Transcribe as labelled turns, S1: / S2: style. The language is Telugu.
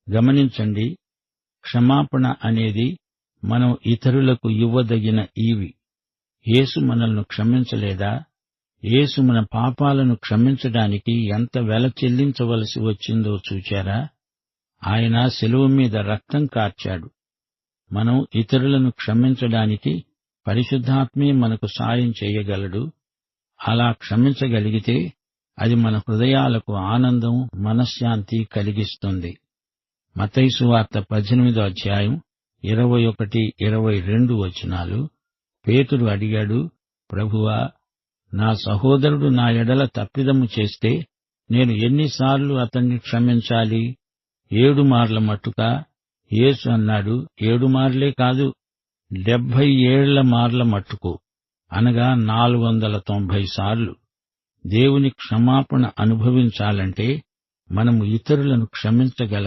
S1: గమనించండి, క్షమాపణ అనేది మనం ఇతరులకు ఇవ్వదగిన ఈవి. యేసు మనల్ని క్షమించలేదా? యేసు మన పాపాలను క్షమించడానికి ఎంత వెల చెల్లించవలసి వచ్చిందో చూచారా? ఆయన శిలువ మీద రక్తం కార్చాడు. మనం ఇతరులను క్షమించడానికి పరిశుద్ధాత్మే మనకు సాయం చేయగలడు. అలా క్షమించగలిగితే అది మన హృదయాలకు ఆనందం, మనశ్శాంతి కలిగిస్తుంది. మత్తయి సువార్త 18వ అధ్యాయం 21, 22 వచనాలు. పేతురు అడిగాడు, ప్రభువా, నా సహోదరుడు నా ఎడల తప్పిదము చేస్తే నేను ఎన్నిసార్లు అతన్ని క్షమించాలి? 7 మార్ల మట్టుకా? యేసు అన్నాడు, 7 మార్లే కాదు, 77 మార్ల మట్టుకు, అనగా 490 సార్లు. దేవుని క్షమాపణ అనుభవించాలంటే మనము ఇతరులను క్షమించగలగాలి.